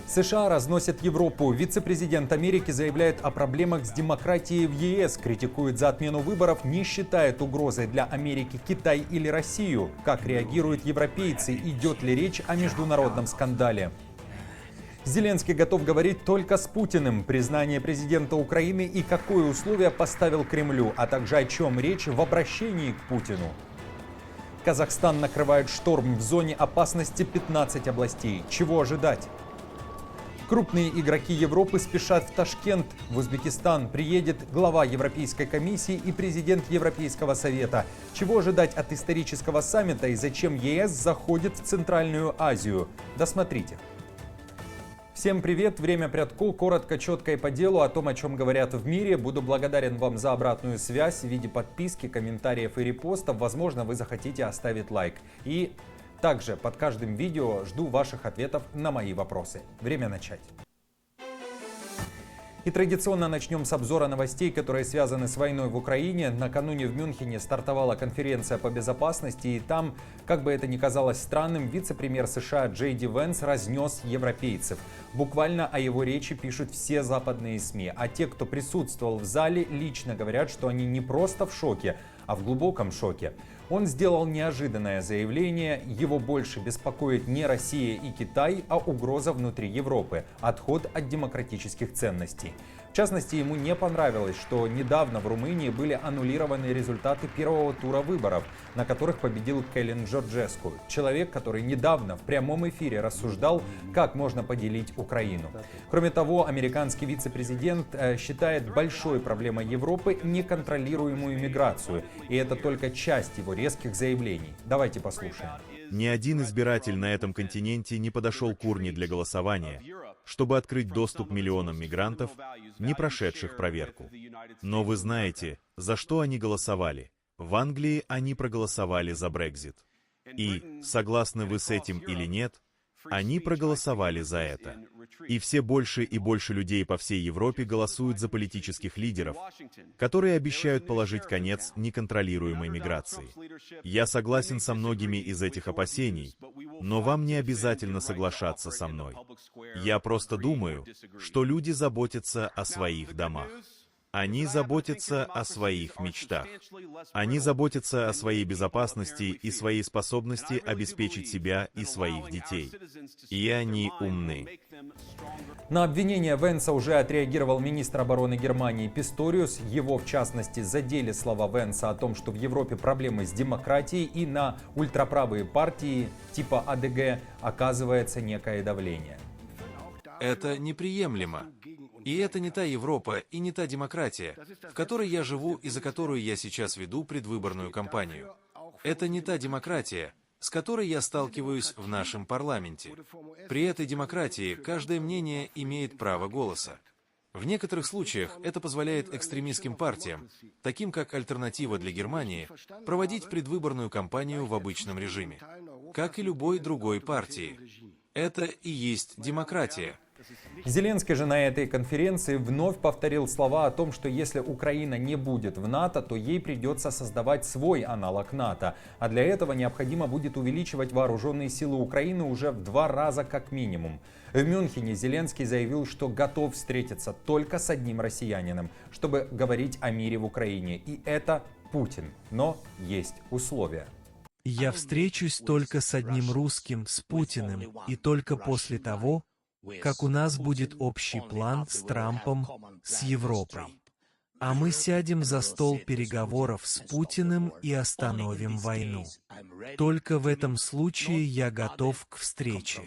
США разносят Европу. Вице-президент Америки заявляет о проблемах с демократией в ЕС, критикует за отмену выборов, не считает угрозой для Америки Китай или Россию. Как реагируют европейцы? Идет ли речь о международном скандале? Зеленский готов говорить только с Путиным. Признание президента Украины и какое условие поставил Кремлю, а также о чем речь в обращении к Путину. Казахстан накрывает шторм, в зоне опасности 15 областей. Чего ожидать? Крупные игроки Европы спешат в Ташкент. В Узбекистан приедет глава Европейской комиссии и президент Европейского совета. Чего ожидать от исторического саммита и зачем ЕС заходит в Центральную Азию? Досмотрите. Всем привет! Время Прядко. Коротко, четко и по делу о том, о чем говорят в мире. Буду благодарен вам за обратную связь в виде подписки, комментариев и репостов. Возможно, вы захотите оставить лайк. И также под каждым видео жду ваших ответов на мои вопросы. Время начать. И традиционно начнем с обзора новостей, которые связаны с войной в Украине. Накануне в Мюнхене стартовала конференция по безопасности, и там, как бы это ни казалось странным, вице-премьер США Джей Ди Венс разнес европейцев. Буквально о его речи пишут все западные СМИ, а те, кто присутствовал в зале, лично говорят, что они не просто в шоке, а в глубоком шоке. Он сделал неожиданное заявление, его больше беспокоит не Россия и Китай, а угроза внутри Европы, отход от демократических ценностей. В частности, ему не понравилось, что недавно в Румынии были аннулированы результаты первого тура выборов, на которых победил Кэлин Джорджеску, человек, который недавно в прямом эфире рассуждал, как можно поделить Украину. Кроме того, американский вице-президент считает большой проблемой Европы неконтролируемую миграцию, и это только часть его резких заявлений. Давайте послушаем. Ни один избиратель на этом континенте не подошел к урне для голосования, чтобы открыть доступ миллионам мигрантов, не прошедших проверку. Но вы знаете, за что они голосовали. В Англии они проголосовали за Брексит. И, согласны вы с этим или нет, они проголосовали за это. И все больше и больше людей по всей Европе голосуют за политических лидеров, которые обещают положить конец неконтролируемой миграции. Я согласен со многими из этих опасений, но вам не обязательно соглашаться со мной. Я просто думаю, что люди заботятся о своих домах. Они заботятся о своих мечтах. Они заботятся о своей безопасности и своей способности обеспечить себя и своих детей. И они умны. На обвинение Венса уже отреагировал министр обороны Германии Писториус. Его, в частности, задели слова Венса о том, что в Европе проблемы с демократией, и на ультраправые партии типа АДГ оказывается некое давление. Это неприемлемо. И это не та Европа и не та демократия, в которой я живу и за которую я сейчас веду предвыборную кампанию. Это не та демократия, с которой я сталкиваюсь в нашем парламенте. При этой демократии каждое мнение имеет право голоса. В некоторых случаях это позволяет экстремистским партиям, таким как «Альтернатива для Германии», проводить предвыборную кампанию в обычном режиме, как и любой другой партии. Это и есть демократия. Зеленский же на этой конференции вновь повторил слова о том, что если Украина не будет в НАТО, то ей придется создавать свой аналог НАТО. А для этого необходимо будет увеличивать вооруженные силы Украины уже в 2 раза как минимум. В Мюнхене Зеленский заявил, что готов встретиться только с одним россиянином, чтобы говорить о мире в Украине. И это Путин. Но есть условия. Я встречусь только с одним русским, с Путиным, и только после того, как у нас будет общий план с Трампом, с Европой. А мы сядем за стол переговоров с Путиным и остановим войну. Только в этом случае я готов к встрече.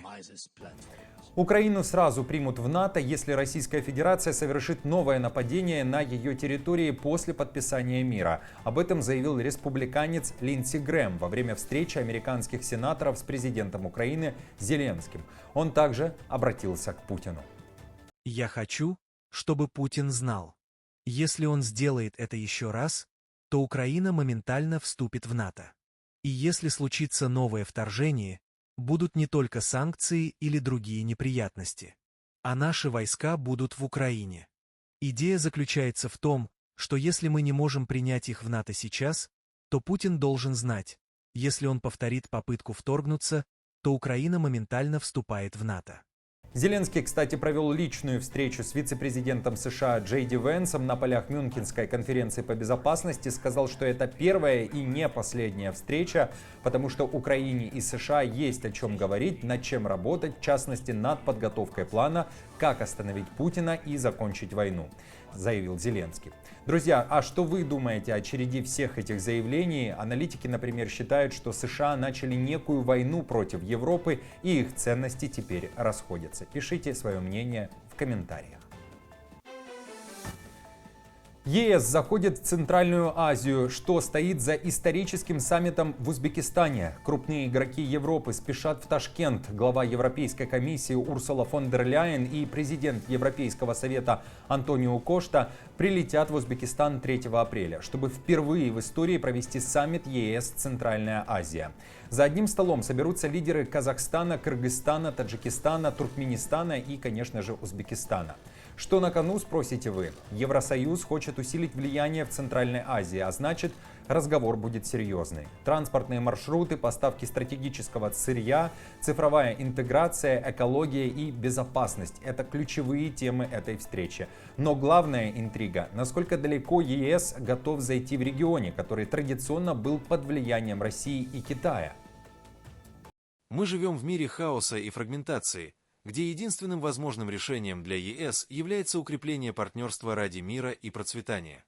Украину сразу примут в НАТО, если Российская Федерация совершит новое нападение на ее территории после подписания мира. Об этом заявил республиканец Линдси Грэм во время встречи американских сенаторов с президентом Украины Зеленским. Он также обратился к Путину. Я хочу, чтобы Путин знал, если он сделает это еще раз, то Украина моментально вступит в НАТО. И если случится новое вторжение, будут не только санкции или другие неприятности, а наши войска будут в Украине. Идея заключается в том, что если мы не можем принять их в НАТО сейчас, то Путин должен знать, если он повторит попытку вторгнуться, то Украина моментально вступает в НАТО. Зеленский, кстати, провел личную встречу с вице-президентом США Джей Ди Венсом на полях Мюнхенской конференции по безопасности. Сказал, что это первая и не последняя встреча, потому что Украине и США есть о чем говорить, над чем работать, в частности, над подготовкой плана, как остановить Путина и закончить войну, заявил Зеленский. Друзья, а что вы думаете о череде всех этих заявлений? Аналитики, например, считают, что США начали некую войну против Европы, и их ценности теперь расходятся. Пишите свое мнение в комментариях. ЕС заходит в Центральную Азию, что стоит за историческим саммитом в Узбекистане. Крупные игроки Европы спешат в Ташкент. Глава Европейской комиссии Урсула фон дер Ляйен и президент Европейского совета Антонио Кошта прилетят в Узбекистан 3 апреля, чтобы впервые в истории провести саммит ЕС «Центральная Азия». За одним столом соберутся лидеры Казахстана, Кыргызстана, Таджикистана, Туркменистана и, конечно же, Узбекистана. Что на кону, спросите вы? Евросоюз хочет усилить влияние в Центральной Азии, а значит, разговор будет серьезный. Транспортные маршруты, поставки стратегического сырья, цифровая интеграция, экология и безопасность – это ключевые темы этой встречи. Но главная интрига – насколько далеко ЕС готов зайти в регионе, который традиционно был под влиянием России и Китая. Мы живем в мире хаоса и фрагментации, где единственным возможным решением для ЕС является укрепление партнерства ради мира и процветания.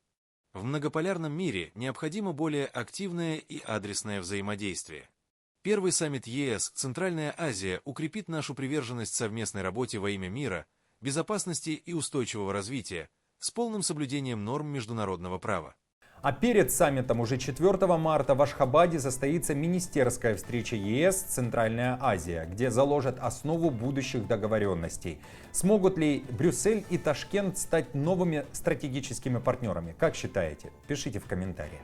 В многополярном мире необходимо более активное и адресное взаимодействие. Первый саммит ЕС «Центральная Азия» укрепит нашу приверженность совместной работе во имя мира, безопасности и устойчивого развития с полным соблюдением норм международного права. А перед саммитом уже 4 марта в Ашхабаде состоится министерская встреча ЕС «Центральная Азия», где заложат основу будущих договоренностей. Смогут ли Брюссель и Ташкент стать новыми стратегическими партнерами? Как считаете? Пишите в комментариях.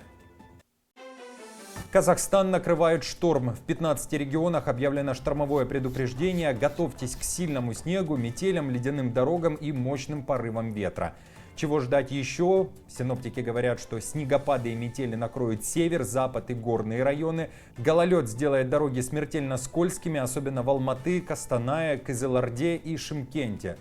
Казахстан накрывает шторм. В 15 регионах объявлено штормовое предупреждение. Готовьтесь к сильному снегу, метелям, ледяным дорогам и мощным порывам ветра. Чего ждать еще? Синоптики говорят, что снегопады и метели накроют север, запад и горные районы. Гололед сделает дороги смертельно скользкими, особенно в Алматы, Костанае, Кызылорде и Шымкенте.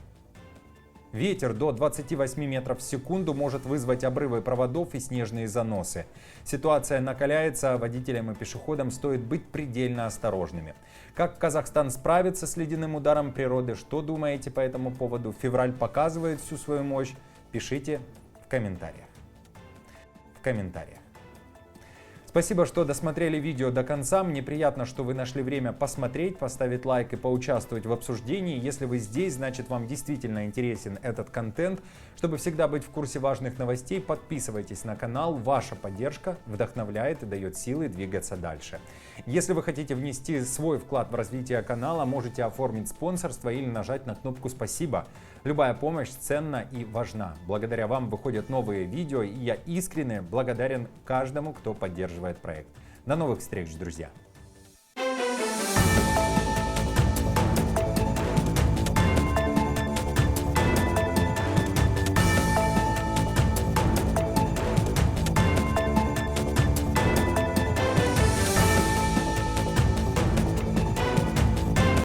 Ветер до 28 метров в секунду может вызвать обрывы проводов и снежные заносы. Ситуация накаляется, водителям и пешеходам стоит быть предельно осторожными. Как Казахстан справится с ледяным ударом природы? Что думаете по этому поводу? Февраль показывает всю свою мощь. Пишите в комментариях. Спасибо, что досмотрели видео до конца. Мне приятно, что вы нашли время посмотреть, поставить лайк и поучаствовать в обсуждении. Если вы здесь, значит, вам действительно интересен этот контент. Чтобы всегда быть в курсе важных новостей, подписывайтесь на канал. Ваша поддержка вдохновляет и дает силы двигаться дальше. Если вы хотите внести свой вклад в развитие канала, можете оформить спонсорство или нажать на кнопку «Спасибо». Любая помощь ценна и важна. Благодаря вам выходят новые видео, и я искренне благодарен каждому, кто поддерживает проект. До новых встреч, друзья!